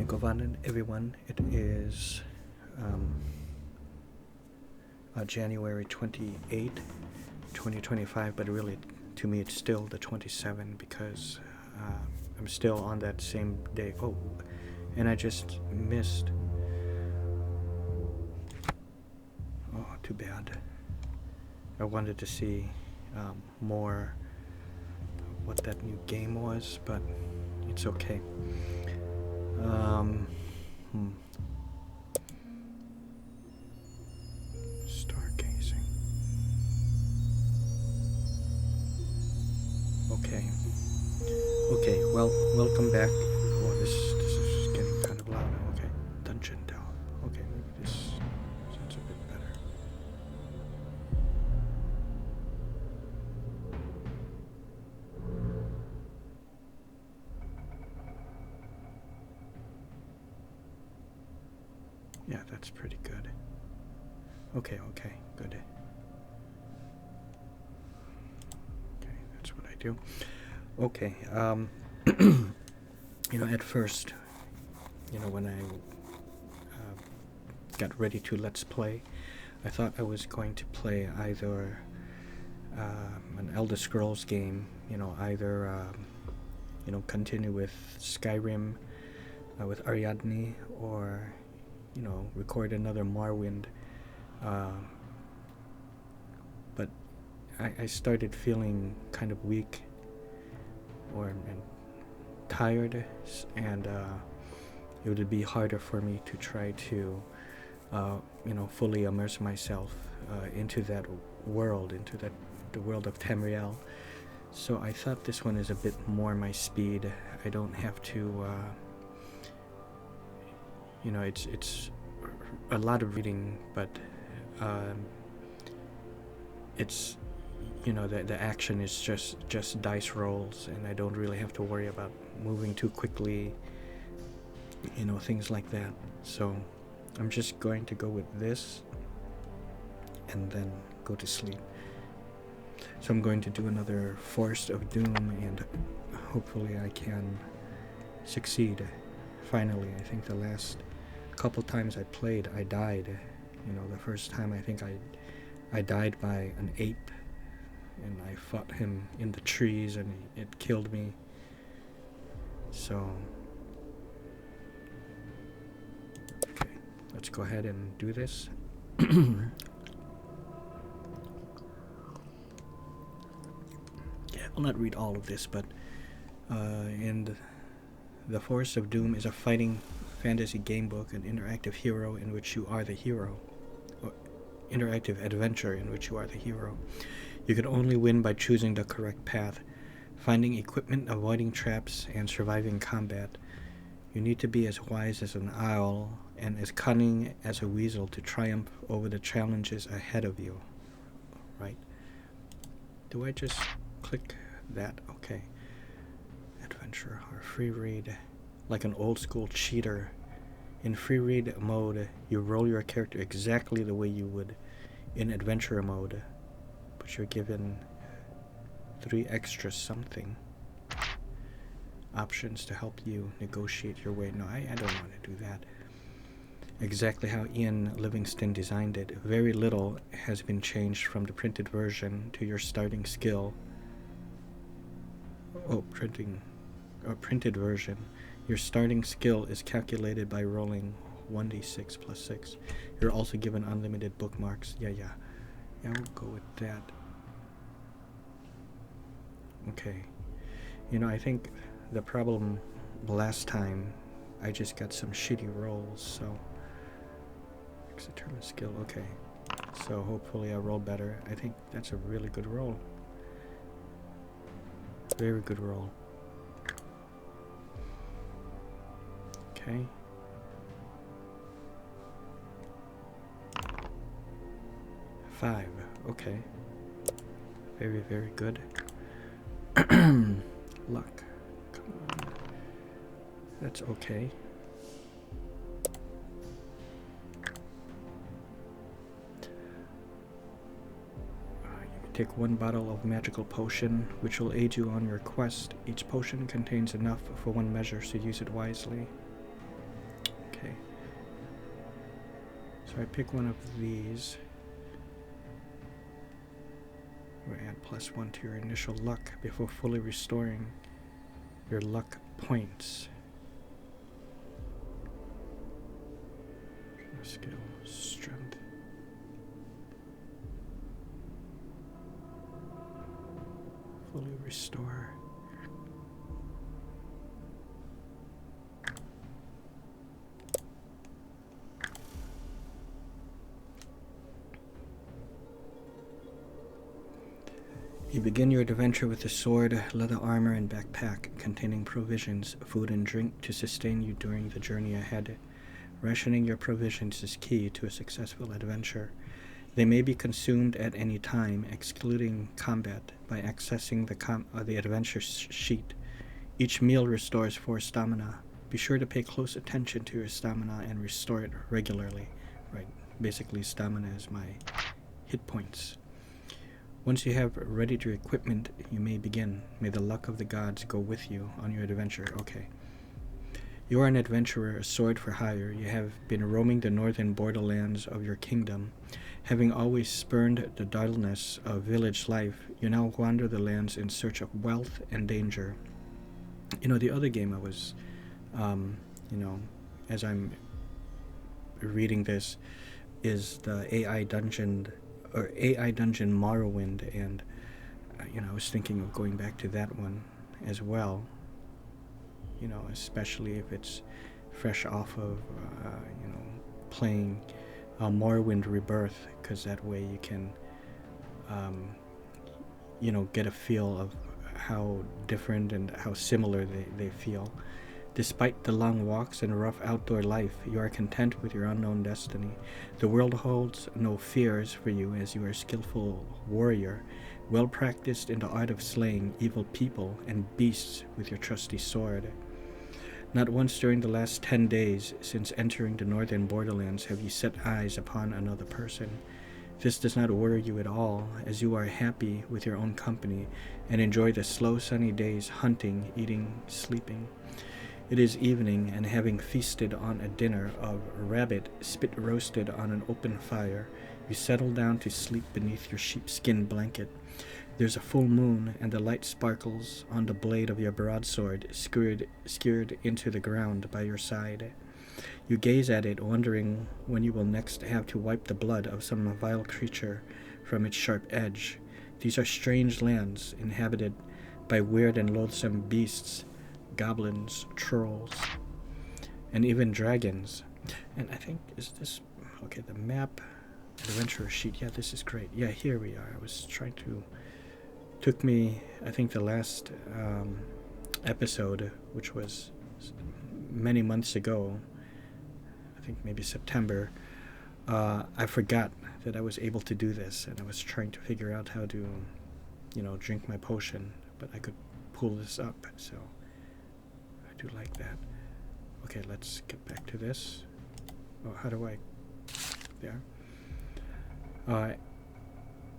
Good morning, everyone. It is January 28, 2025, but really, to me, it's still the 27th because I'm still on that same day. Oh, and I just missed. Oh, too bad. I wanted to see more what that new game was, but it's okay. Stargazing. Okay. Okay, well, welcome back. Oh, this is getting kind of loud. Okay. Dungeon Delve. Okay, maybe this sounds a bit better. Yeah, that's pretty good. Okay, good. Okay, that's what I do. Okay, at first, when I got ready to Let's Play, I thought I was going to play either an Elder Scrolls game, either, continue with Skyrim with Ariadne, or, record another Morrowind. But I started feeling kind of weak and tired, and it would be harder for me to try to fully immerse myself into that world, the world of Tamriel. So I thought this one is a bit more my speed. I don't have to it's a lot of reading, but it's the action is just dice rolls, and I don't really have to worry about moving too quickly, things like that. So I'm just going to go with this and then go to sleep. So I'm going to do another Forest of Doom, and hopefully I can succeed. Finally, I think the last couple times I played, I died. The first time I think I died by an ape, and I fought him in the trees, and it killed me. So, okay, let's go ahead and do this. Yeah, I'll not read all of this, but and The Forest of Doom is a fighting fantasy game book, an interactive hero in which you are the hero, or interactive adventure in which you are the hero. You can only win by choosing the correct path, finding equipment, avoiding traps, and surviving combat. You need to be as wise as an owl and as cunning as a weasel to triumph over the challenges ahead of you. Right? Do I just click that? Okay. Adventure or free read. Like an old school cheater. In free read mode, you roll your character exactly the way you would in adventure mode, but you're given 3 extra something options to help you negotiate your way. No, I don't want to do that. Exactly how Ian Livingston designed it. Very little has been changed from the printed version to your starting skill. Printed version. Your starting skill is calculated by rolling 1d6 plus 6. You're also given unlimited bookmarks. Yeah, we'll go with that. Okay. I think the problem last time, I just got some shitty rolls, so determine skill. Okay. So hopefully I roll better. I think that's a really good roll. Very good roll. Okay. Five. Okay. Very, very good. Luck. Come on. That's okay. You can take 1 bottle of magical potion, which will aid you on your quest. Each potion contains enough for 1 measure, so use it wisely. So I pick one of these. We add +1 to your initial luck before fully restoring your luck points. Skill, strength. Fully restore. You begin your adventure with a sword, leather armor, and backpack containing provisions, food, and drink to sustain you during the journey ahead. Rationing your provisions is key to a successful adventure. They may be consumed at any time, excluding combat, by accessing the adventure sheet. Each meal restores 4 stamina. Be sure to pay close attention to your stamina and restore it regularly. Right, basically stamina is my hit points. Once you have readied your equipment, you may begin. May the luck of the gods go with you on your adventure. Okay. You are an adventurer, a sword for hire. You have been roaming the northern borderlands of your kingdom. Having always spurned the dullness of village life, you now wander the lands in search of wealth and danger. You know, the other game I was, as I'm reading this, is the AI Dungeon Morrowind, and I was thinking of going back to that one as well. Especially if it's fresh off of playing Morrowind Rebirth, because that way you can get a feel of how different and how similar they feel. Despite the long walks and rough outdoor life, you are content with your unknown destiny. The world holds no fears for you, as you are a skillful warrior, well practiced in the art of slaying evil people and beasts with your trusty sword. Not once during the last 10 days since entering the northern borderlands have you set eyes upon another person. This does not worry you at all, as you are happy with your own company and enjoy the slow sunny days hunting, eating, sleeping. It is evening, and having feasted on a dinner of rabbit spit roasted on an open fire, you settle down to sleep beneath your sheepskin blanket. There's a full moon, and the light sparkles on the blade of your broadsword skewered into the ground by your side. You gaze at it, wondering when you will next have to wipe the blood of some vile creature from its sharp edge. These are strange lands, inhabited by weird and loathsome beasts, goblins, trolls, and even dragons. And I think, is this... Okay, the map, adventure sheet. Yeah, this is great. Yeah, here we are. I was trying to... Took me, I think, the last episode, which was many months ago, I think maybe September, I forgot that I was able to do this, and I was trying to figure out how to, drink my potion, but I could pull this up, so I do like that. Okay, let's get back to this. Oh, how do I... There.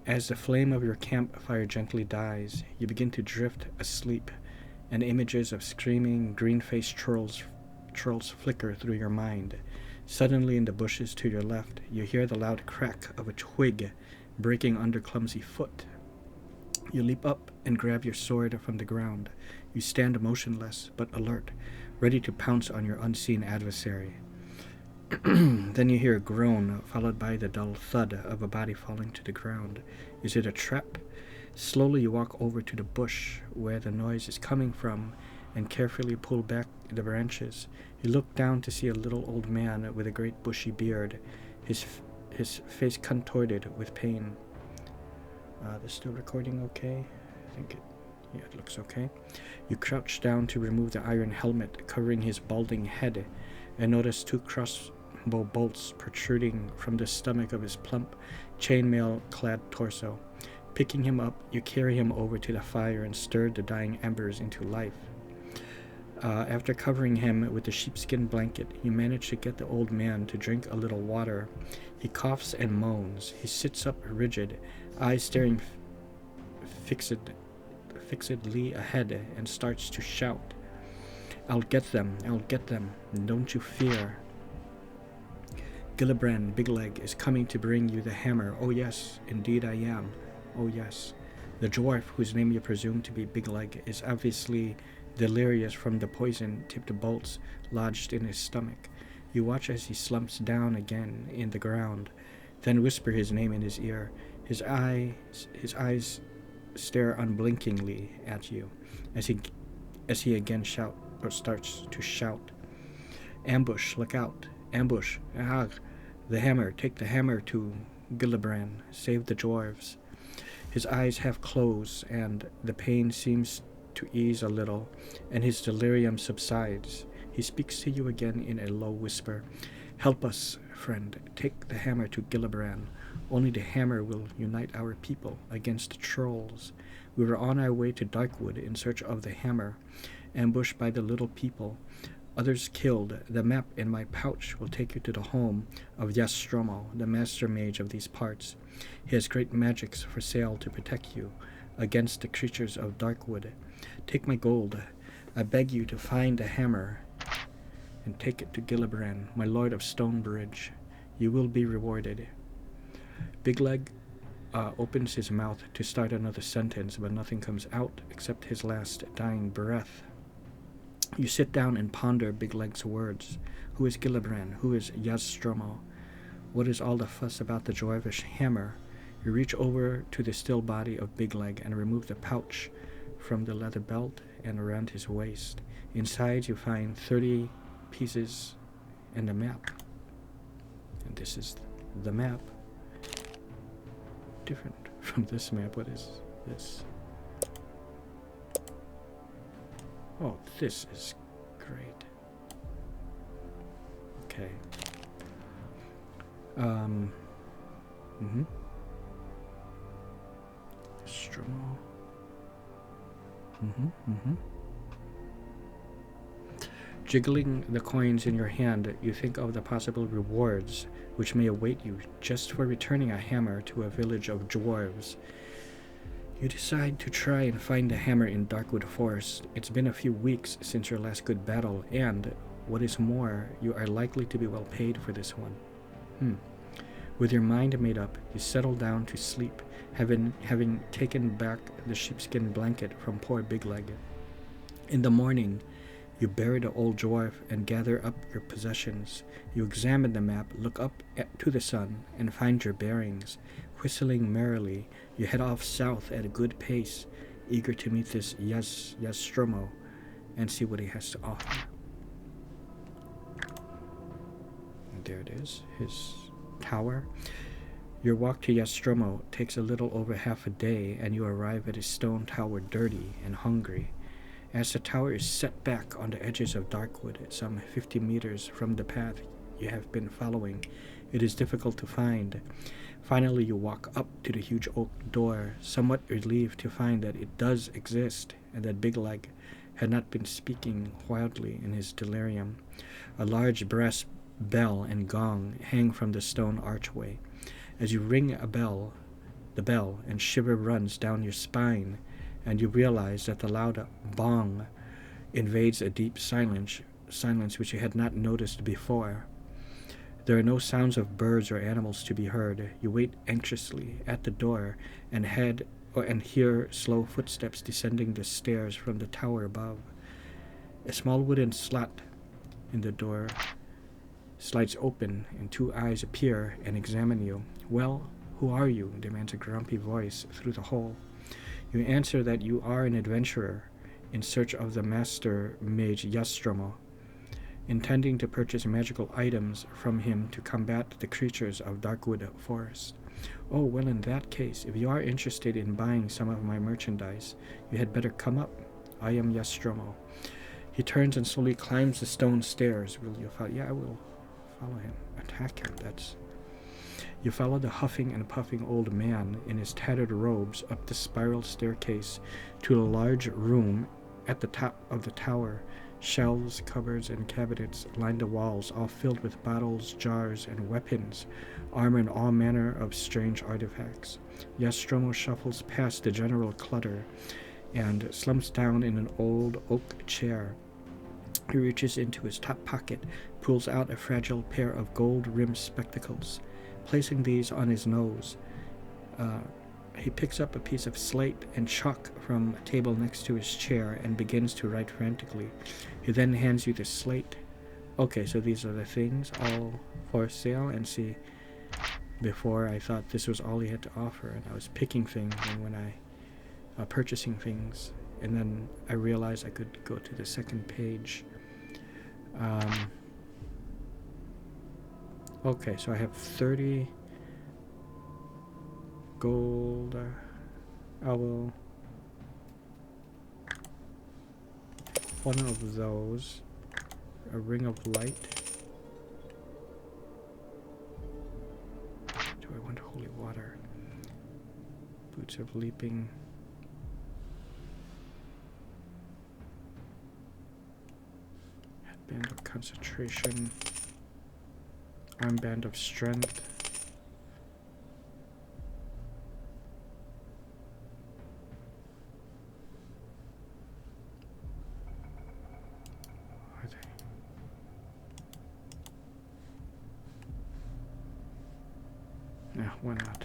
As the flame of your campfire gently dies, you begin to drift asleep, and images of screaming, green-faced trolls flicker through your mind. Suddenly, in the bushes to your left, you hear the loud crack of a twig breaking under clumsy foot. You leap up and grab your sword from the ground. You stand motionless but alert, ready to pounce on your unseen adversary. Then you hear a groan, followed by the dull thud of a body falling to the ground. Is it a trap? Slowly you walk over to the bush where the noise is coming from and carefully pull back the branches. You look down to see a little old man with a great bushy beard, his face contorted with pain. This still recording okay? I think it looks okay. You crouch down to remove the iron helmet covering his balding head and notice 2 crossbow bolts protruding from the stomach of his plump, chainmail-clad torso. Picking him up, you carry him over to the fire and stir the dying embers into life. After covering him with the sheepskin blanket, you manage to get the old man to drink a little water. He coughs and moans. He sits up rigid, eyes staring fixedly ahead, and starts to shout. I'll get them, don't you fear. Gillibrand Bigleg is coming to bring you the hammer. Oh yes, indeed I am. Oh yes. The dwarf, whose name you presume to be Bigleg, is obviously delirious from the poison-tipped bolts lodged in his stomach. You watch as he slumps down again in the ground, then whisper his name in his ear. His eyes stare unblinkingly at you as he again starts to shout. Ambush, look out. Ambush. Ah, the hammer. Take the hammer to Gillibrand. Save the dwarves. His eyes half close, and the pain seems to ease a little, and his delirium subsides. He speaks to you again in a low whisper. Help us, friend. Take the hammer to Gillibrand. Only the hammer will unite our people against the trolls. We were on our way to Darkwood in search of the hammer, ambushed by the little people. Others killed. The map in my pouch will take you to the home of Yastromo, the master mage of these parts. He has great magics for sale to protect you against the creatures of Darkwood. Take my gold. I beg you to find the hammer and take it to Gillibrand, my lord of Stonebridge. You will be rewarded. Bigleg opens his mouth to start another sentence, but nothing comes out except his last dying breath. You sit down and ponder Bigleg's words. Who is Gillibrand? Who is Yastromo? What is all the fuss about the dwarvish hammer? You reach over to the still body of Bigleg and remove the pouch from the leather belt and around his waist. Inside you find 30 pieces and a map. And this is the map. Different from this map. What is this? Oh, this is great. Okay. Stromo. Jiggling the coins in your hand, you think of the possible rewards which may await you just for returning a hammer to a village of dwarves. You decide to try and find the hammer in Darkwood Forest. It's been a few weeks since your last good battle, and, what is more, you are likely to be well paid for this one. With your mind made up, you settle down to sleep, having taken back the sheepskin blanket from poor Bigleg. In the morning, you bury the old dwarf and gather up your possessions. You examine the map, look up to the sun, and find your bearings. Whistling merrily, you head off south at a good pace, eager to meet this Yastromo and see what he has to offer. And there it is, his tower. Your walk to Yastromo takes a little over half a day, and you arrive at his stone tower dirty and hungry. As the tower is set back on the edges of Darkwood, some 50 meters from the path you have been following, it is difficult to find. Finally, you walk up to the huge oak door, somewhat relieved to find that it does exist, and that Bigleg had not been speaking wildly in his delirium. A large brass bell and gong hang from the stone archway. As you ring the bell, and shiver runs down your spine, and you realize that the loud bong invades a deep silence which you had not noticed before. There are no sounds of birds or animals to be heard. You wait anxiously at the door and hear slow footsteps descending the stairs from the tower above. A small wooden slat in the door slides open, and two eyes appear and examine you. Well, who are you? Demands a grumpy voice through the hole. You answer that you are an adventurer in search of the master mage Yastromo, intending to purchase magical items from him to combat the creatures of Darkwood Forest. Oh, well, in that case, if you are interested in buying some of my merchandise, you had better come up. I am Yastromo. He turns and slowly climbs the stone stairs. Will you follow? Yeah, I will follow him. Attack him. You follow the huffing and puffing old man in his tattered robes up the spiral staircase to a large room at the top of the tower. Shelves, cupboards, and cabinets line the walls, all filled with bottles, jars, and weapons, armor, and all manner of strange artifacts. Yastromo shuffles past the general clutter and slumps down in an old oak chair. He reaches into his top pocket, pulls out a fragile pair of gold-rimmed spectacles. Placing these on his nose, he picks up a piece of slate and chalk from a table next to his chair and begins to write frantically. He then hands you the slate. Okay, so these are the things all for sale, and see, before I thought this was all he had to offer, and I was picking things, and when I purchasing things, and then I realized I could go to the second page. Okay, so I have 30 gold. I will one of those, a ring of light. Do I want holy water? Boots of leaping. Headband of concentration. Armband of strength. Are they? Yeah, why not?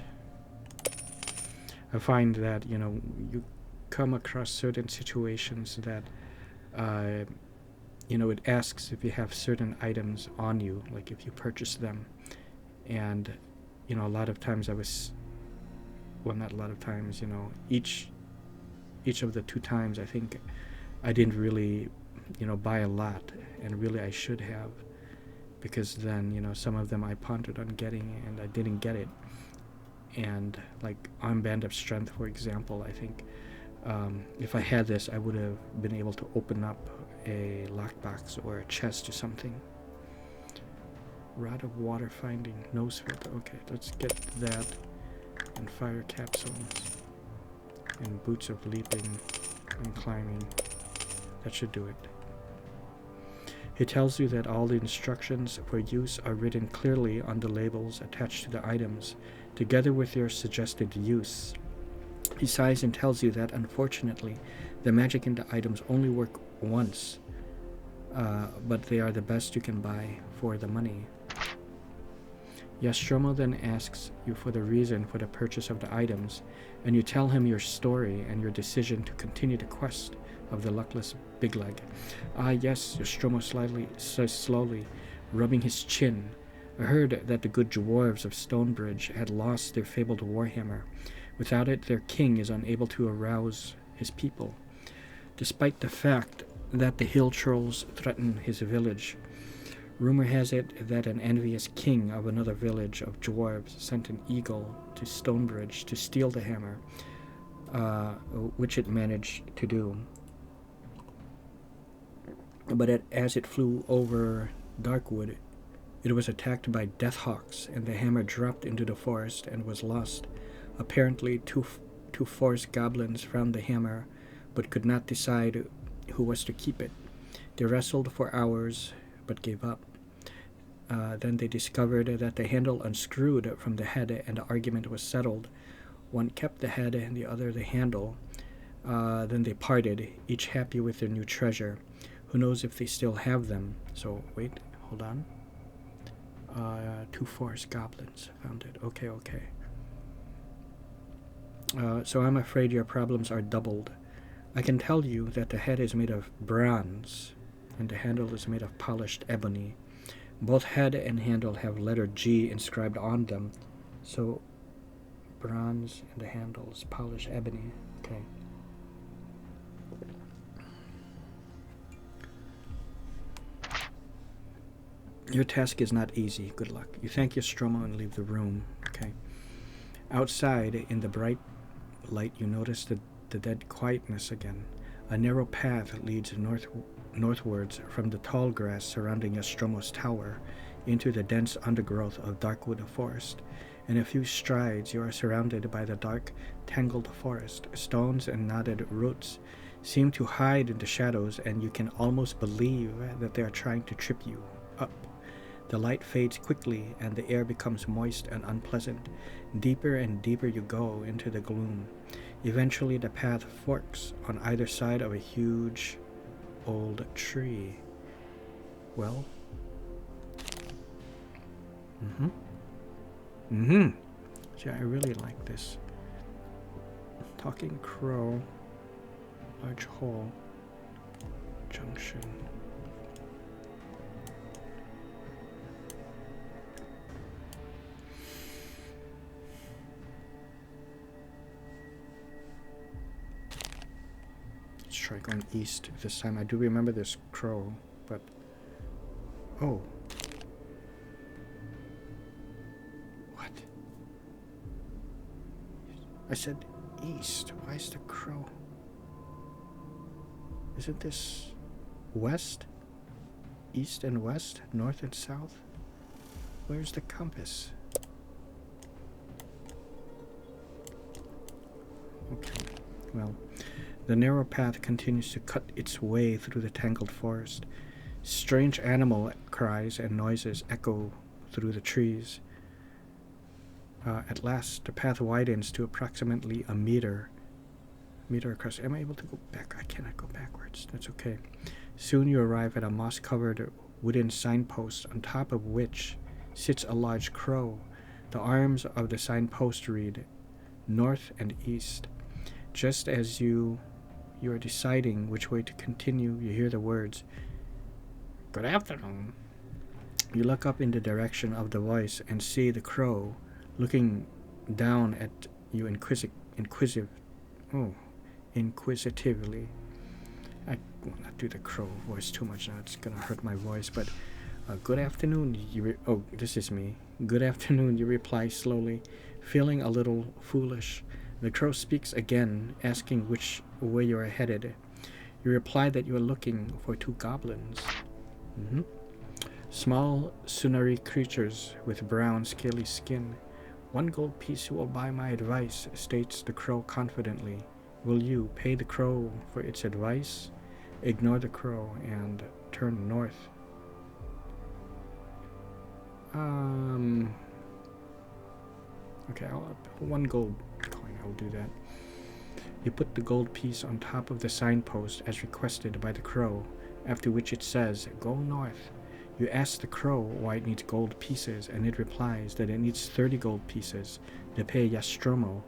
I find that, you know, you come across certain situations that you know, it asks if you have certain items on you, like if you purchase them. And, you know, a lot of times well, not a lot of times, you know, each of the 2 times I think I didn't really, you know, buy a lot, and really I should have, because then, you know, some of them I pondered on getting and I didn't get it. And like Armband of Strength, for example, I think if I had this, I would have been able to open up a lockbox or a chest or something. Rod of Water Finding, Nose Filter. Okay, let's get that. And Fire Capsules. And Boots of Leaping and Climbing. That should do it. He tells you that all the instructions for use are written clearly on the labels attached to the items, together with your suggested use. He sighs and tells you that, unfortunately, the magic in the items only work once, but they are the best you can buy for the money. Nostromo then asks you for the reason for the purchase of the items, and you tell him your story and your decision to continue the quest of the luckless Big Leg. Ah, yes, Nostromo says slowly, rubbing his chin. I heard that the good dwarves of Stonebridge had lost their fabled warhammer. Without it, their king is unable to arouse his people. Despite the fact that the hill trolls threaten his village, rumor has it that an envious king of another village of dwarves sent an eagle to Stonebridge to steal the hammer, which it managed to do. But as it flew over Darkwood, it was attacked by deathhawks, and the hammer dropped into the forest and was lost. Apparently, two forest goblins found the hammer, but could not decide who was to keep it. They wrestled for hours, but gave up. Then they discovered that the handle unscrewed from the head, and the argument was settled. One kept the head and the other the handle. Then they parted, each happy with their new treasure. Who knows if they still have them? So, wait, hold on. 2 forest goblins found it. Okay. So I'm afraid your problems are doubled. I can tell you that the head is made of bronze, and the handle is made of polished ebony. Both head and handle have letter G inscribed on them. So, bronze and the handle is polished ebony. Okay. Your task is not easy. Good luck. You thank Nostromo and leave the room. Okay. Outside, in the bright light, you notice the dead quietness again. A narrow path leads northwards from the tall grass surrounding Nostromo's tower into the dense undergrowth of Darkwood Forest. In a few strides, you are surrounded by the dark, tangled forest. Stones and knotted roots seem to hide in the shadows, and you can almost believe that they are trying to trip you up. The light fades quickly, and the air becomes moist and unpleasant. Deeper and deeper you go into the gloom. Eventually, the path forks on either side of a huge old tree. well. See, I really like this. Talking crow. Large hole. Junction. Let's try going east this time. I do remember this crow, but... Oh. What? I said east. Why is the crow? Isn't this west? East and west? North and south? Where's the compass? Okay, well, the narrow path continues to cut its way through the tangled forest. Strange animal cries and noises echo through the trees. At last, the path widens to approximately a meter across. Am I able to go back? I cannot go backwards. That's okay. Soon you arrive at a moss-covered wooden signpost, on top of which sits a large crow. The arms of the signpost read north and east. Just as you are deciding which way to continue, you hear the words, "Good afternoon." You look up in the direction of the voice and see the crow looking down at you inquisitively. I will not do the crow voice too much now. It's gonna hurt my voice. But good afternoon. This is me. Good afternoon. You reply slowly, feeling a little foolish. The crow speaks again, asking which way you are headed. You reply that you are looking for two goblins. Small Sunari creatures with brown, scaly skin. 1 gold piece will buy my advice, states the crow confidently. Will you pay the crow for its advice? Ignore the crow and turn north. Okay, 1 gold coin, I'll do that. You put the gold piece on top of the signpost as requested by the crow, after which it says, "Go north." You ask the crow why it needs gold pieces, and it replies that it needs 30 gold pieces to pay Yastromo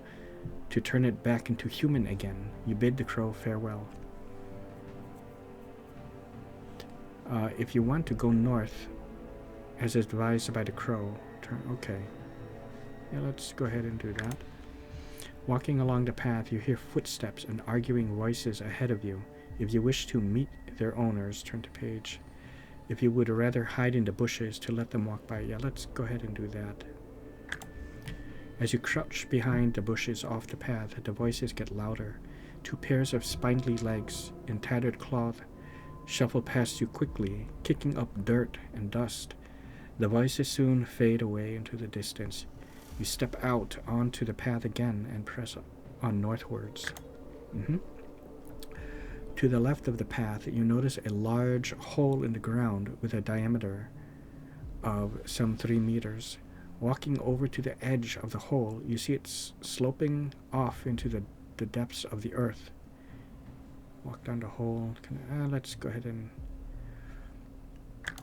to turn it back into human again. You bid the crow farewell. If you want to go north, as advised by the crow, okay. Yeah, let's go ahead and do that. Walking along the path, you hear footsteps and arguing voices ahead of you. If you wish to meet their owners, turn to page. If you would rather hide in the bushes to let them walk by, yeah, let's go ahead and do that. As you crouch behind the bushes off the path, the voices get louder. 2 pairs of spindly legs in tattered cloth shuffle past you quickly, kicking up dirt and dust. The voices soon fade away into the distance. You step out onto the path again and press on northwards. To the left of the path, you notice a large hole in the ground with a diameter of some 3 meters. Walking over to the edge of the hole, you see it sloping off into the depths of the earth. Walk down the hole. Let's go ahead and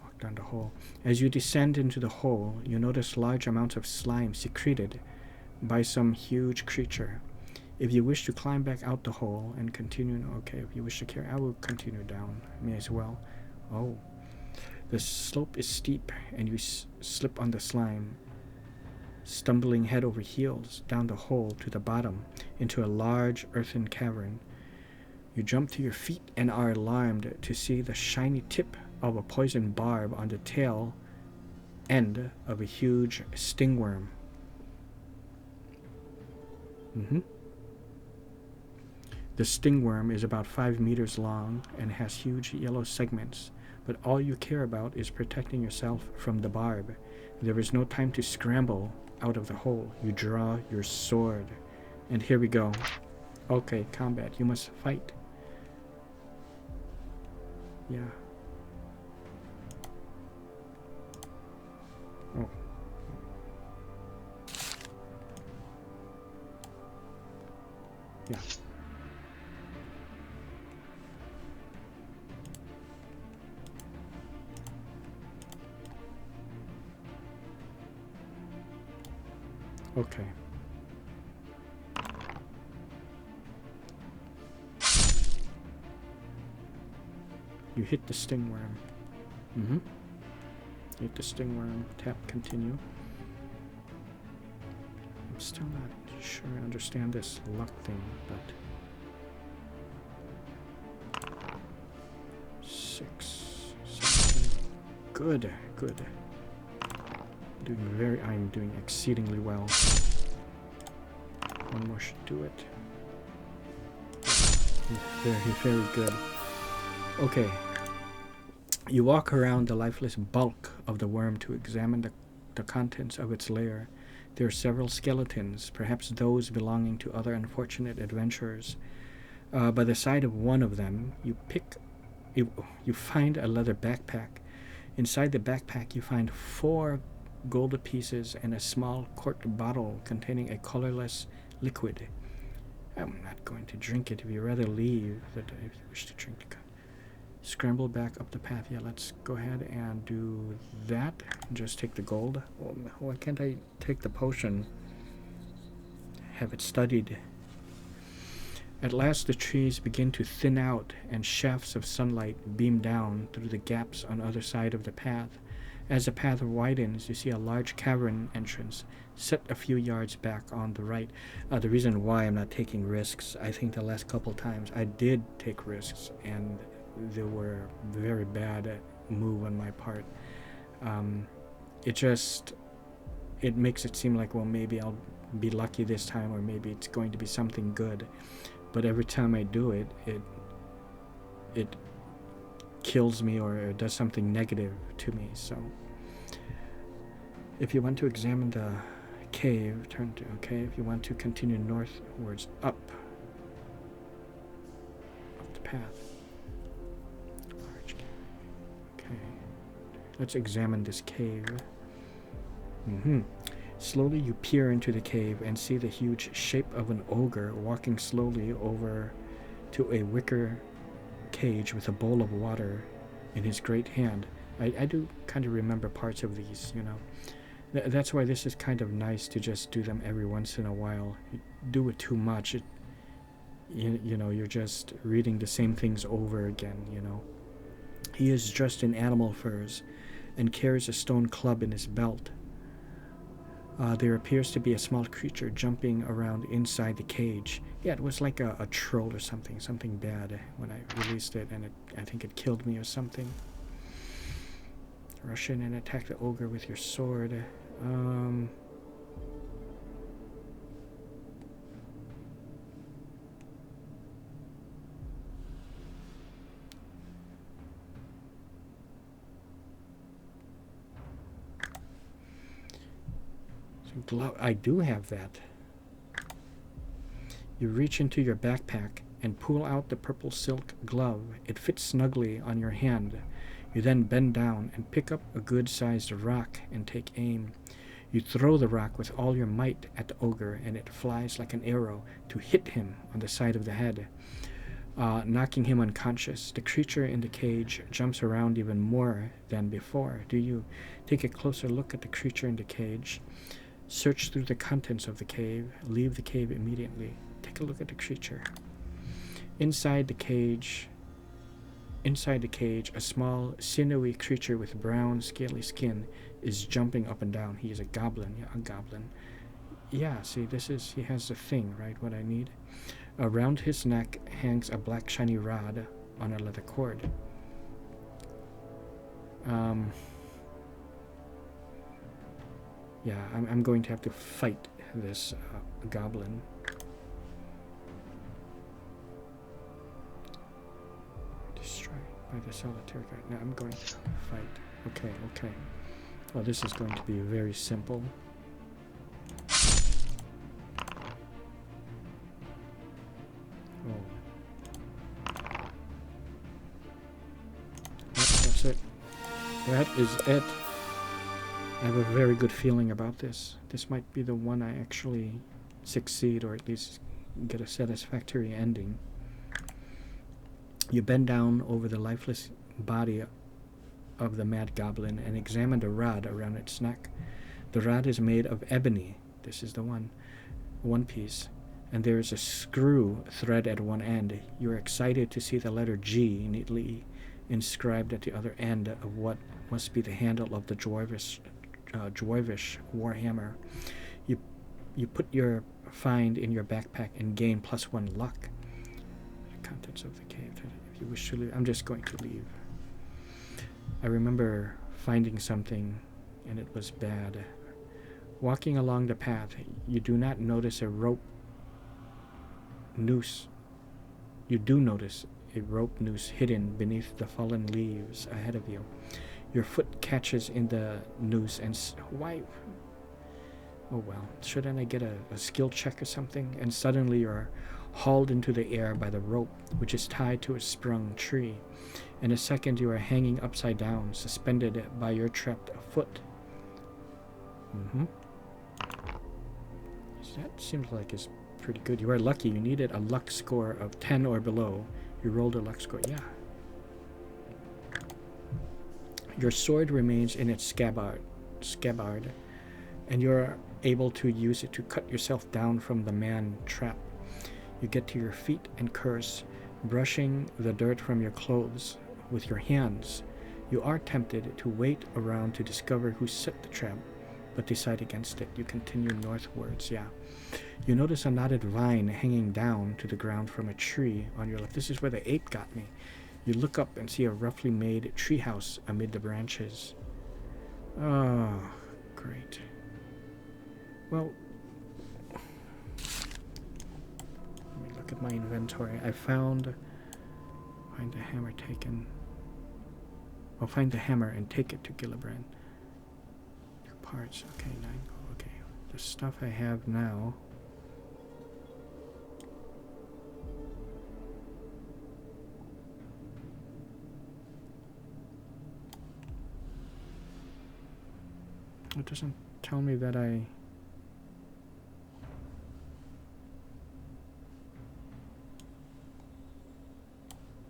walk down the hole. As you descend into the hole, you notice large amounts of slime secreted by some huge creature. If you wish to climb back out the hole and continue, okay, if you wish to carry, I will continue down, may as well. Oh, the slope is steep and you slip on the slime, stumbling head over heels down the hole to the bottom into a large earthen cavern. You jump to your feet and are alarmed to see the shiny tip of a poison barb on the tail end of a huge stingworm. The stingworm is about 5 meters long and has huge yellow segments, but all you care about is protecting yourself from the barb. There is no time to scramble out of the hole. You draw your sword. And here we go. Okay, combat. You must fight. Yeah. Oh. Yeah. Okay. You hit the stingworm. Mm-hmm. Hit the stingworm. Tap continue. I'm still not sure I understand this luck thing, but 6, 17. Good, good. I'm doing exceedingly well. One more should do it. Very, very good. Okay. You walk around the lifeless bulk of the worm to examine the contents of its lair. There are several skeletons, perhaps those belonging to other unfortunate adventurers. By the side of one of them, you find a leather backpack. Inside the backpack, you find 4 gold pieces and a small corked bottle containing a colorless liquid. I'm not going to drink it. If you rather leave, if you wish to drink. Scramble back up the path. Yeah, let's go ahead and do that. Just take the gold. Why can't I take the potion? Have it studied. At last the trees begin to thin out and shafts of sunlight beam down through the gaps on either side of the path. As the path widens, you see a large cavern entrance set a few yards back on the right. The reason why I'm not taking risks, I think the last couple times I did take risks, and they were very bad move on my part. It makes it seem like, well, maybe I'll be lucky this time, or maybe it's going to be something good. But every time I do it, it kills me or does something negative to me. So if you want to examine the cave, turn to okay. If you want to continue northwards up the path. Okay, let's examine this cave. Slowly you peer into the cave and see the huge shape of an ogre walking slowly over to a wicker cage with a bowl of water in his great hand. I do kind of remember parts of these, you know. That's why this is kind of nice to just do them every once in a while. You do it too much, you know, you're just reading the same things over again, you know. He is dressed in animal furs and carries a stone club in his belt. There appears to be a small creature jumping around inside the cage. Yeah, it was like a troll or something bad when I released it, and I think it killed me or something. Rush in and attack the ogre with your sword. I do have that. You reach into your backpack and pull out the purple silk glove. It fits snugly on your hand. You then bend down and pick up a good-sized rock and take aim. You throw the rock with all your might at the ogre, and it flies like an arrow to hit him on the side of the head, knocking him unconscious. The creature in the cage jumps around even more than before. Do you take a closer look at the creature in the cage? Search through the contents of the cave. Leave the cave immediately. Take a look at the creature. Inside the cage, a small, sinewy creature with brown, scaly skin is jumping up and down. He is a goblin. Yeah, a goblin. Yeah, see, he has the thing, right, what I need. Around his neck hangs a black shiny rod on a leather cord. Yeah, I'm going to have to fight this goblin. Destroy by the solitary guard. Now I'm going to fight. Okay. Well, this is going to be very simple. That's it. That is it. I have a very good feeling about this. This might be the one I actually succeed, or at least get a satisfactory ending. You bend down over the lifeless body of the mad goblin and examine the rod around its neck. The rod is made of ebony. this is the one piece, and there is a screw thread at one end. You're excited to see the letter G neatly inscribed at the other end of what must be the handle of the dwarvish warhammer. You put your find in your backpack and gain +1 luck. The contents of the cave. If you wish to leave, I'm just going to leave. I remember finding something, and it was bad. Walking along the path, you do not notice a rope noose. You do notice a rope noose hidden beneath the fallen leaves ahead of you. Your foot catches in the noose and why? Oh well, shouldn't I get a skill check or something? And suddenly you're hauled into the air by the rope, which is tied to a sprung tree. In a second you are hanging upside down, suspended by your trapped foot. That seems like it's pretty good. You are lucky. You needed a luck score of 10 or below. You rolled a luck score. Yeah. Your sword remains in its scabbard, and you're able to use it to cut yourself down from the man trap. You get to your feet and curse, brushing the dirt from your clothes with your hands. You are tempted to wait around to discover who set the trap, but decide against it. You continue northwards. Yeah. You notice a knotted vine hanging down to the ground from a tree on your left. This is where the ape got me. You look up and see a roughly made treehouse amid the branches. Oh, great. Well, let me look at my inventory. I find the hammer taken. I'll find the hammer and take it to Gillibrand. 2 parts. Okay, 9. Okay, the stuff I have now. It doesn't tell me that I...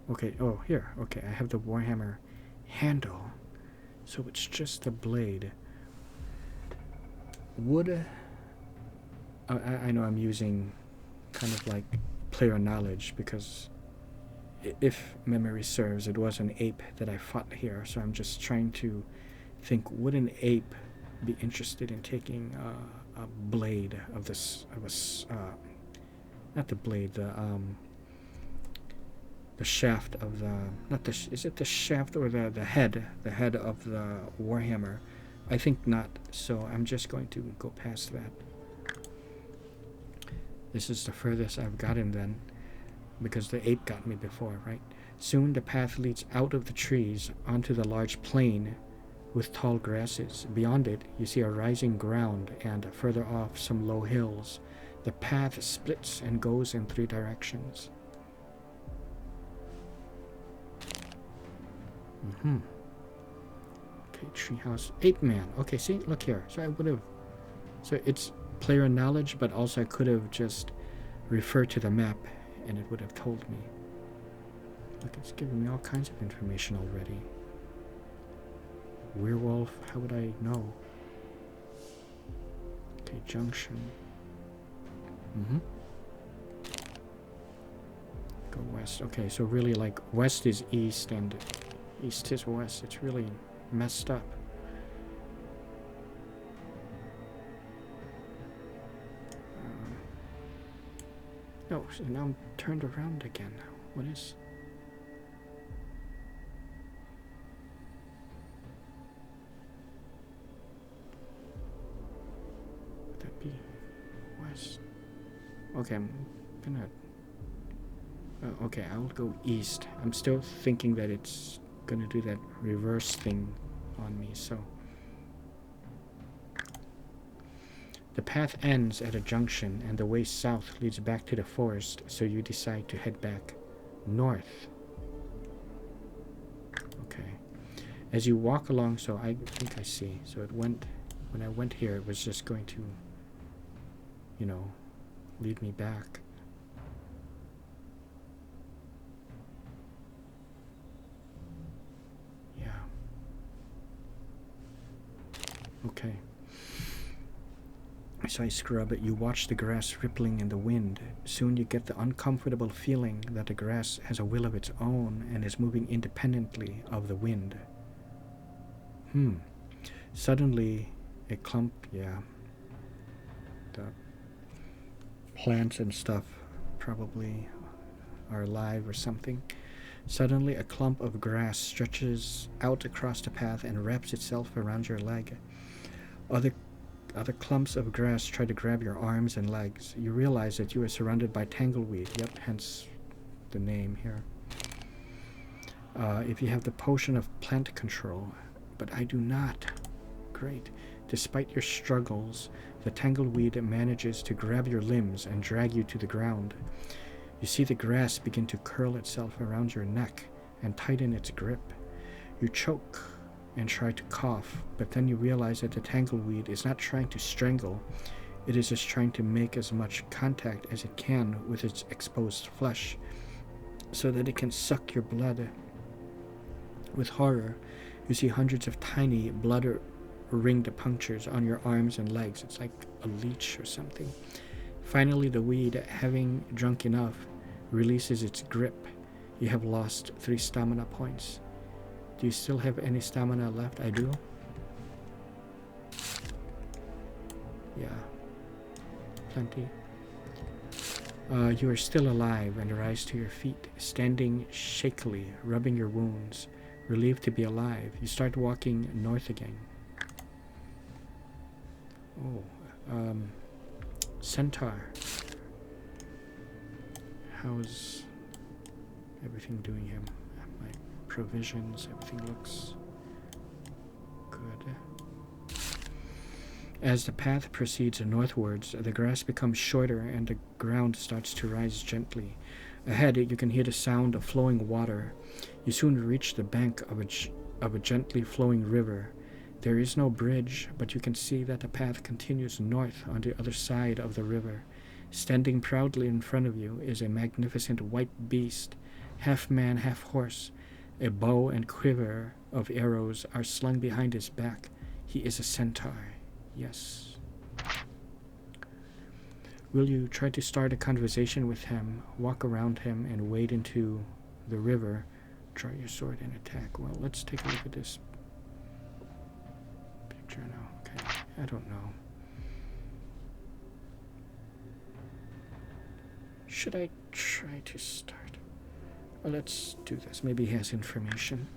Okay, oh, here. Okay, I have the Warhammer handle. So it's just the blade. Would... I know I'm using kind of like player knowledge because if memory serves, it was an ape that I fought here. So I'm just trying to think, would an ape be interested in taking a blade of this, not the blade, the shaft of the, not the, is it the shaft or the head of the Warhammer? I think not, so I'm just going to go past that. This is the furthest I've gotten then, because the ape got me before, right? Soon the path leads out of the trees onto the large plain with tall grasses. Beyond it, you see a rising ground, and further off, some low hills. The path splits and goes in 3 directions. Okay, treehouse. Ape man. Okay, see, look here. So I would have... So it's player knowledge, but also I could have just referred to the map, and it would have told me. Look, it's giving me all kinds of information already. Werewolf, how would I know? Okay, junction. Go west. Okay, so really like west is east and east is west. It's really messed up. No, so now I'm turned around again. What is... be west. Okay, I'm gonna... okay, I'll go east. I'm still thinking that it's gonna do that reverse thing on me, so... The path ends at a junction, and the way south leads back to the forest, so you decide to head back north. Okay. As you walk along, so I think I see. So it went... When I went here, it was just going to... you know, lead me back. Yeah. Okay. So I scrub it. You watch the grass rippling in the wind. Soon you get the uncomfortable feeling that the grass has a will of its own and is moving independently of the wind. Suddenly, a clump, yeah, the plants and stuff probably are alive or something. Suddenly, a clump of grass stretches out across the path and wraps itself around your leg. Other clumps of grass try to grab your arms and legs. You realize that you are surrounded by tangleweed. Yep, hence the name here. If you have the potion of plant control, but I do not. Great. Despite your struggles, the tangleweed manages to grab your limbs and drag you to the ground. You see the grass begin to curl itself around your neck and tighten its grip. You choke and try to cough, but then you realize that the tangleweed is not trying to strangle. It is just trying to make as much contact as it can with its exposed flesh so that it can suck your blood. With horror, you see hundreds of tiny blood-ringed punctures on your arms and legs. It's like a leech or something. Finally, the weed, having drunk enough, releases its grip. You have lost 3 stamina points. Do you still have any stamina left? I do. Yeah. Plenty. You are still alive and rise to your feet, standing shakily, rubbing your wounds. Relieved to be alive, you start walking north again. Oh, Centaur. How's everything doing here? My provisions, everything looks good. As the path proceeds northwards, the grass becomes shorter and the ground starts to rise gently. Ahead, you can hear the sound of flowing water. You soon reach the bank of a gently flowing river. There is no bridge, but you can see that the path continues north on the other side of the river. Standing proudly in front of you is a magnificent white beast, half man, half horse. A bow and quiver of arrows are slung behind his back. He is a centaur. Yes. Will you try to start a conversation with him, walk around him, and wade into the river? Draw your sword and attack. Well, let's take a look at this picture now. Okay, I don't know. Should I try to start? Well, let's do this. Maybe he has information.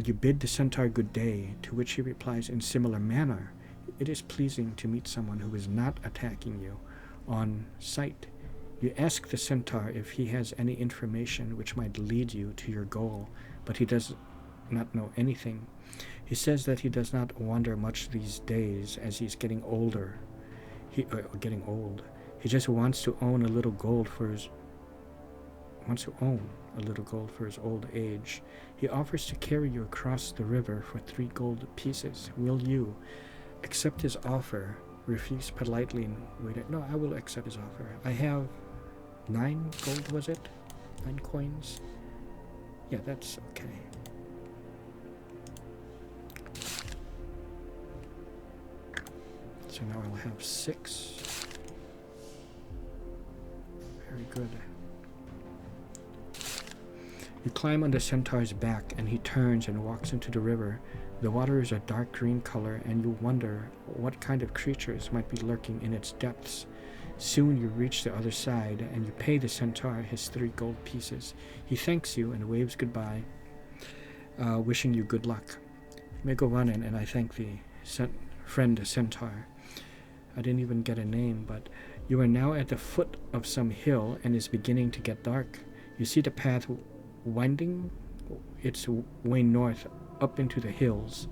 You bid the centaur good day, to which he replies in similar manner. It is pleasing to meet someone who is not attacking you on sight. You ask the centaur if he has any information which might lead you to your goal, but he does not know anything. He says that he does not wander much these days as he's getting older. Getting old. He just wants to own a little gold for his old age. He offers to carry you across the river for 3 gold pieces. Will you accept his offer? Refuse politely and wait. No, I will accept his offer. I have 9 gold, was it? 9 coins? Yeah, that's okay. So now I'll have 6. Very good. You climb on the centaur's back and he turns and walks into the river. The water is a dark green color and you wonder what kind of creatures might be lurking in its depths. Soon you reach the other side and you pay the centaur his 3 gold pieces. He thanks you and waves goodbye, wishing you good luck. May go running, and I thank the friend centaur. I didn't even get a name, but you are now at the foot of some hill and it's beginning to get dark. You see the path winding its way north up into the hills.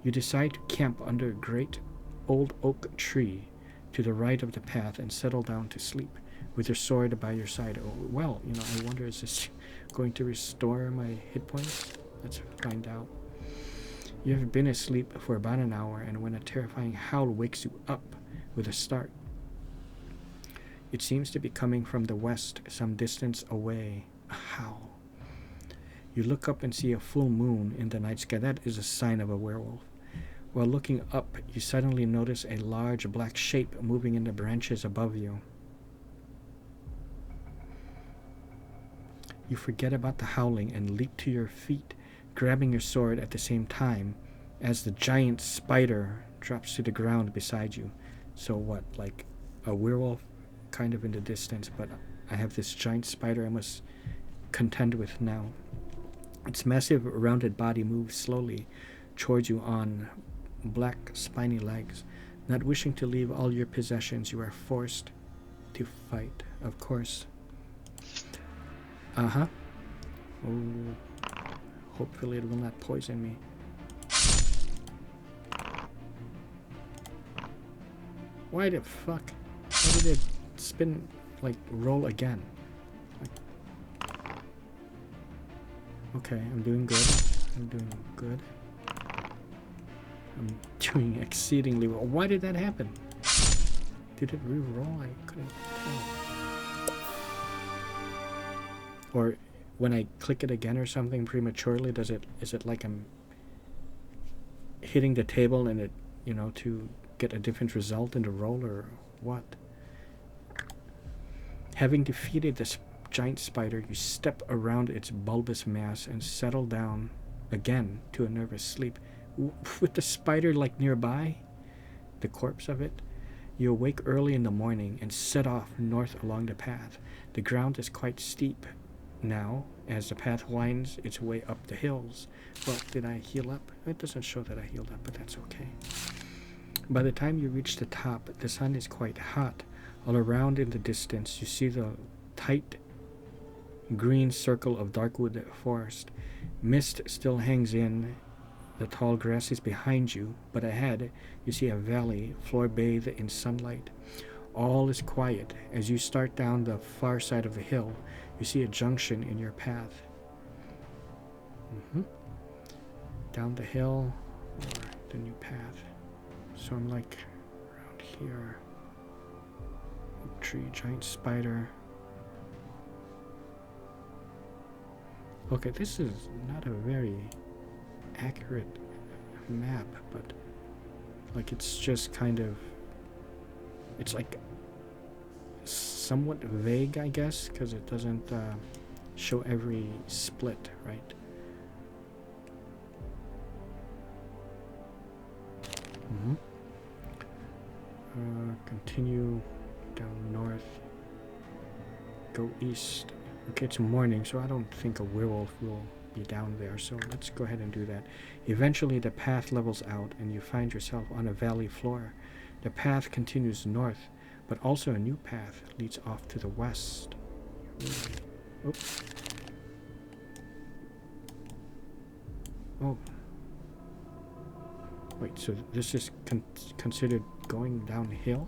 You decide to camp under a great old oak tree to the right of the path and settle down to sleep with your sword by your side. Oh, well, I wonder, is this going to restore my hit points? Let's find out. You have been asleep for about an hour, and when a terrifying howl wakes you up with a start. It seems to be coming from the west, some distance away. A howl. You look up and see a full moon in the night sky. That is a sign of a werewolf. While looking up, you suddenly notice a large black shape moving in the branches above you. You forget about the howling and leap to your feet, grabbing your sword at the same time as the giant spider drops to the ground beside you. So what, like a werewolf kind of in the distance, but I have this giant spider I must contend with now. Its massive rounded body moves slowly towards you on black spiny legs. Not wishing to leave all your possessions, you are forced to fight, of course. Oh, hopefully it will not poison me. Why the fuck? Why did it spin, like, roll again? Like, okay, I'm doing good. I'm doing exceedingly well. Why did that happen? Did it re-roll? I couldn't tell. Or when I click it again or something prematurely, is it like I'm hitting the table and it, to get a different result in the roll, or what? Having defeated this giant spider, you step around its bulbous mass and settle down again to a nervous sleep. With the spider like nearby, the corpse of it, you awake early in the morning and set off north along the path. The ground is quite steep now as the path winds its way up the hills. Well, did I heal up? It doesn't show that I healed up, but that's okay. By the time you reach the top, the sun is quite hot. All around in the distance, you see the tight green circle of darkwood forest. Mist still hangs in the tall grasses behind you, but ahead you see a valley floor bathed in sunlight. All is quiet. As you start down the far side of the hill, you see a junction in your path. Down the hill, or the new path. So I'm like around here. Oak tree, giant spider. Okay, this is not a very accurate map, but like it's just kind of, it's like somewhat vague, I guess, because it doesn't show every split, right? Continue down north, go east. Okay, it's morning, so I don't think a werewolf will be down there, so let's go ahead and do that. Eventually the path levels out and you find yourself on a valley floor. The path continues north, but also a new path leads off to the west. Oops. Oh. Wait, so this is considered going downhill?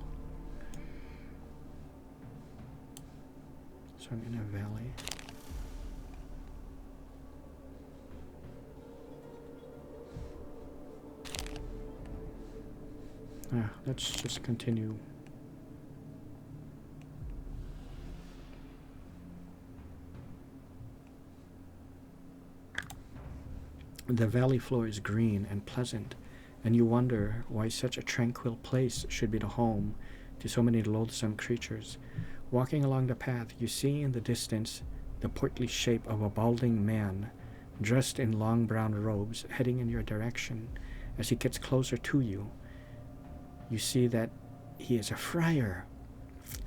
So I'm in a valley. Let's just continue. The valley floor is green and pleasant, and you wonder why such a tranquil place should be the home to so many loathsome creatures. Walking along the path, you see in the distance the portly shape of a balding man, dressed in long brown robes, heading in your direction. As he gets closer to you, you see that he is a friar.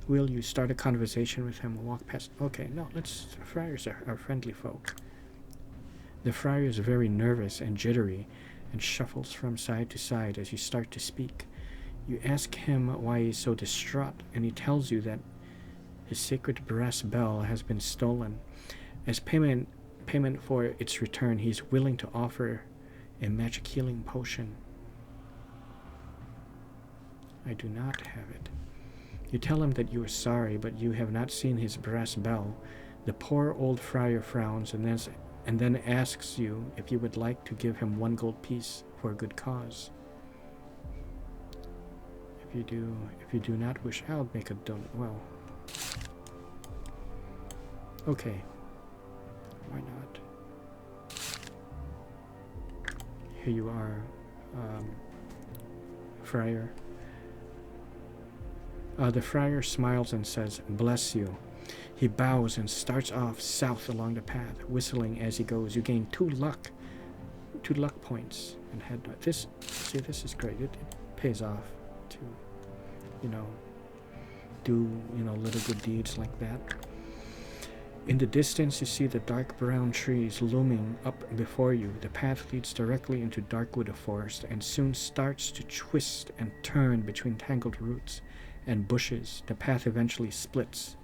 Will you start a conversation with him or walk past? Okay, no, friars are friendly folk. The friar is very nervous and jittery and shuffles from side to side as you start to speak. You ask him why he is so distraught, and he tells you that his sacred brass bell has been stolen. As payment for its return, he is willing to offer a magic healing potion. I do not have it. You tell him that you are sorry, but you have not seen his brass bell. The poor old friar frowns and then asks you if you would like to give him 1 gold piece for a good cause. If you do not wish, I'll make a donut. Well, okay. Why not? Here you are. friar. The friar smiles and says, "Bless you." He bows and starts off south along the path, whistling as he goes. You gain two luck points, and head north. This is great. It pays off to, do, little good deeds like that. In the distance, you see the dark brown trees looming up before you. The path leads directly into dark wood forest and soon starts to twist and turn between tangled roots and bushes. The path eventually splits.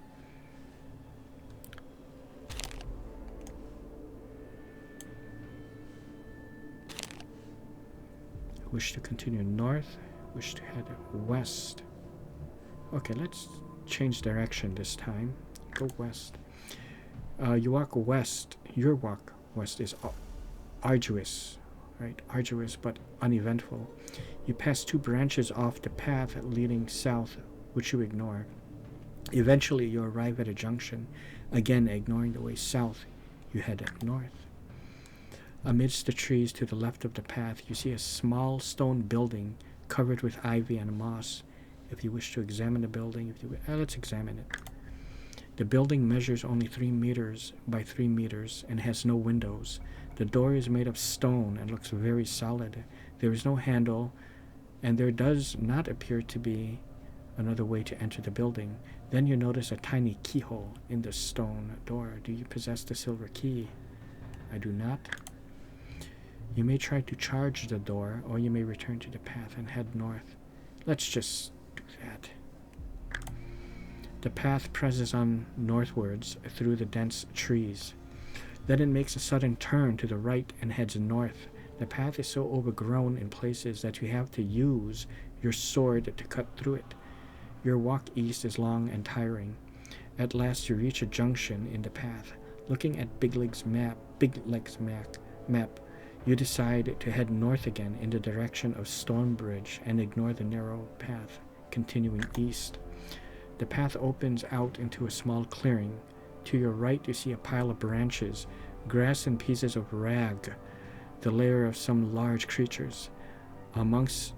Wish to continue north, wish to head west. Okay, let's change direction this time. Go west. You walk west. Your walk west is arduous, right? Arduous but uneventful. You pass two branches off the path leading south, which you ignore. Eventually, you arrive at a junction. Again, ignoring the way south, you head north. Amidst the trees to the left of the path, you see a small stone building covered with ivy and moss. If you wish to examine the building, let's examine it. The building measures only 3 meters by 3 meters and has no windows. The door is made of stone and looks very solid. There is no handle, and there does not appear to be another way to enter the building. Then you notice a tiny keyhole in the stone door. Do you possess the silver key? I do not. You may try to charge the door, or you may return to the path and head north. Let's just do that. The path presses on northwards through the dense trees. Then it makes a sudden turn to the right and heads north. The path is so overgrown in places that you have to use your sword to cut through it. Your walk east is long and tiring. At last you reach a junction in the path. Looking at Big Leg's map, you decide to head north again in the direction of Stormbridge and ignore the narrow path, continuing east. The path opens out into a small clearing. To your right, you see a pile of branches, grass and pieces of rag, the lair of some large creatures. Amongst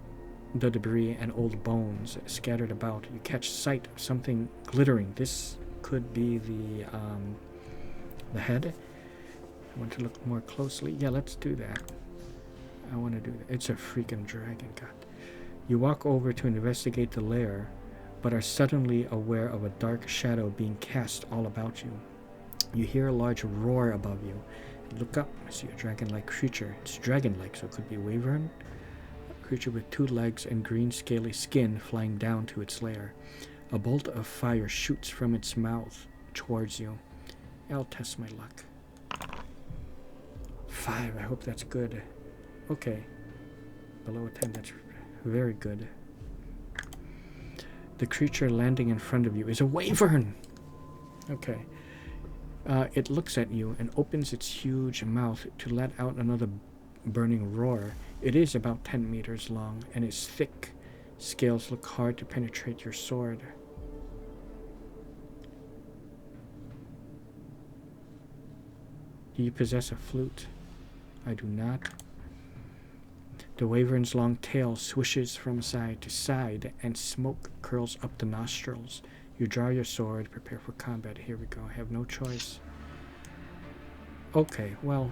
the debris and old bones scattered about, you catch sight of something glittering. This could be the head. I want to look more closely. Yeah, let's do that. I want to do that. It's a freaking dragon. God. You walk over to investigate the lair, but are suddenly aware of a dark shadow being cast all about you. You hear a large roar above you. Look up, I see a dragon-like creature. It's dragon-like, so it could be a wyvern. A creature with 2 legs and green scaly skin flying down to its lair. A bolt of fire shoots from its mouth towards you. I'll test my luck. 5, I hope that's good. Okay. Below a 10, that's very good. The creature landing in front of you is a wyvern! Okay. It looks at you and opens its huge mouth to let out another burning roar. It is about 10 meters long and is thick. Scales look hard to penetrate your sword. Do you possess a flute? I do not. The wyvern's long tail swishes from side to side, and smoke curls up the nostrils. You draw your sword, prepare for combat. Here we go. I have no choice. Okay, well.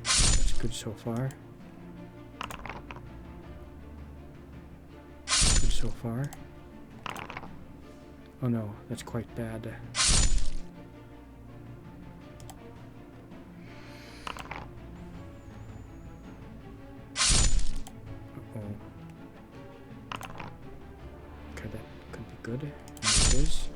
That's good so far. Good so far. Oh no, that's quite bad. Okay, that could be good. And it is.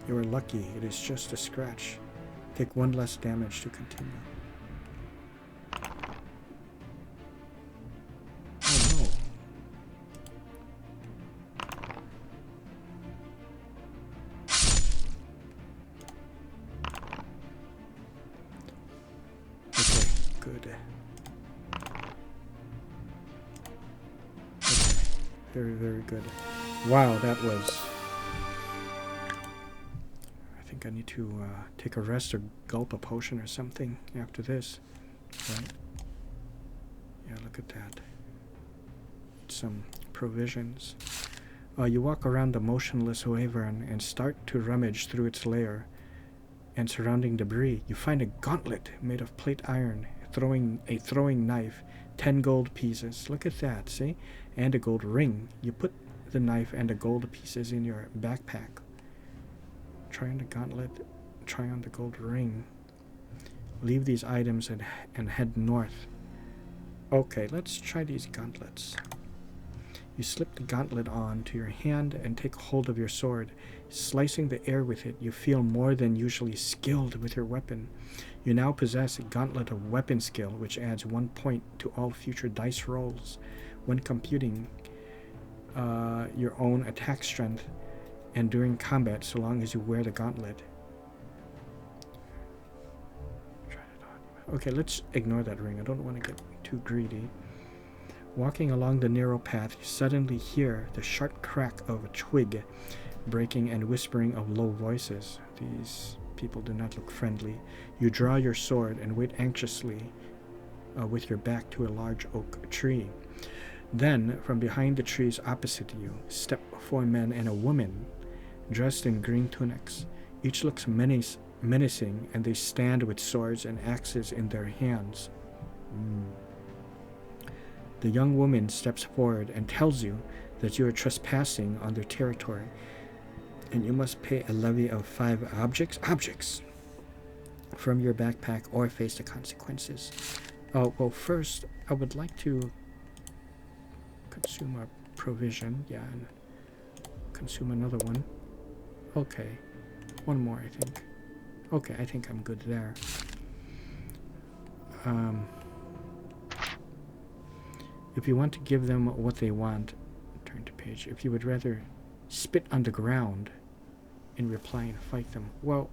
You are lucky. It is just a scratch. Take 1 less damage to continue. Oh no. Very, very good. Wow, that was... I think I need to take a rest or gulp a potion or something after this. Right? Yeah, look at that. Some provisions. You walk around the motionless wyvern and start to rummage through its lair and surrounding debris. You find a gauntlet made of plate iron, a throwing knife, 10 gold pieces. Look at that, see? And a gold ring. You put the knife and the gold pieces in your backpack. Try on the gauntlet, try on the gold ring. Leave these items and head north. Okay, let's try these gauntlets. You slip the gauntlet on to your hand and take hold of your sword. Slicing the air with it, you feel more than usually skilled with your weapon. You now possess a gauntlet of weapon skill, which adds 1 point to all future dice rolls when computing your own attack strength and during combat, so long as you wear the gauntlet. Try it on. Okay, let's ignore that ring. I don't want to get too greedy. Walking along the narrow path, you suddenly hear the sharp crack of a twig breaking and whispering of low voices. These people do not look friendly. You draw your sword and wait anxiously with your back to a large oak tree. Then, from behind the trees opposite you, step 4 men and a woman, dressed in green tunics. Each looks menacing, and they stand with swords and axes in their hands. The young woman steps forward and tells you that you are trespassing on their territory, and you must pay a levy of 5 objects from your backpack or face the consequences. Oh, well, first, I would like to consume a provision, yeah, and consume another one. Okay, 1 more, I think. Okay, I think I'm good there. If you want to give them what they want, turn to page. If you would rather spit on the ground in reply and fight them, well,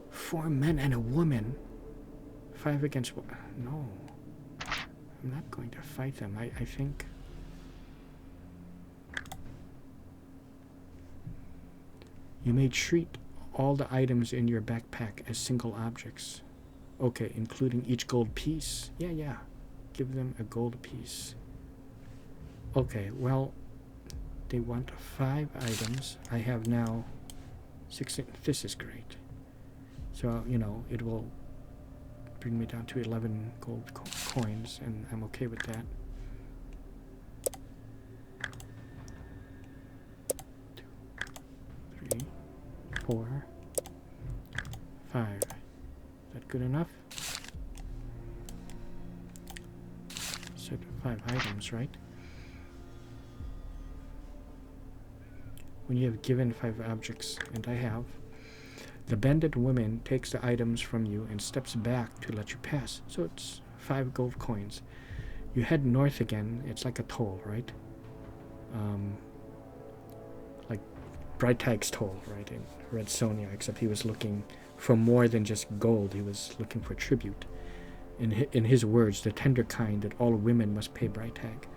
4 men and a woman, 5 against 1. No, I'm not going to fight them. I think you may treat all the items in your backpack as single objects. Okay, including each gold piece. Yeah. Give them a gold piece. Okay, well, they want 5 items. I have now 16. This is great. So, you know, it will bring me down to 11 gold coins, and I'm okay with that. 2, 3, 4, 5. Is that good enough? Said 5 items, right? When you have given 5 objects, and I have, the bandit woman takes the items from you and steps back to let you pass. So it's 5 gold coins. You head north again. It's like a toll, right? Like Breitag's toll, right, in Red Sonja, except he was looking for more than just gold. He was looking for tribute. In his words, the tender kind that all women must pay Breitag.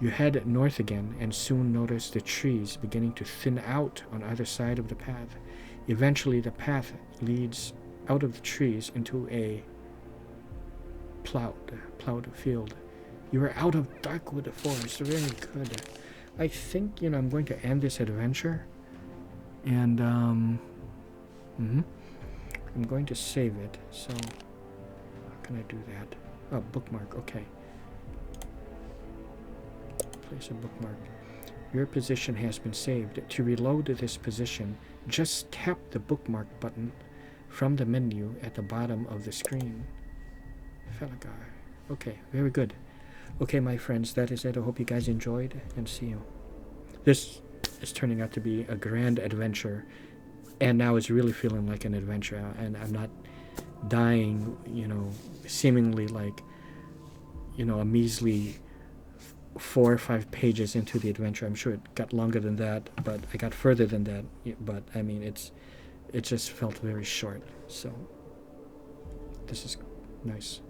You head north again and soon notice the trees beginning to thin out on either side of the path. Eventually, the path leads out of the trees into a plowed field. You are out of Darkwood Forest. Very good. I think, you know, I'm going to end this adventure. And, I'm going to save it. So, how can I do that? Oh, bookmark. Okay. Place a bookmark. Your position has been saved. To reload this position, just tap the bookmark button from the menu at the bottom of the screen. Falagar. Okay, very good. Okay, my friends, that is it. I hope you guys enjoyed, and see you. This is turning out to be a grand adventure, and now it's really feeling like an adventure, and I'm not dying, you know, seemingly like, you know, a measly 4 or 5 pages into the adventure. I'm sure it got longer than that, but I got further than that. But I mean, it just felt very short. So this is nice.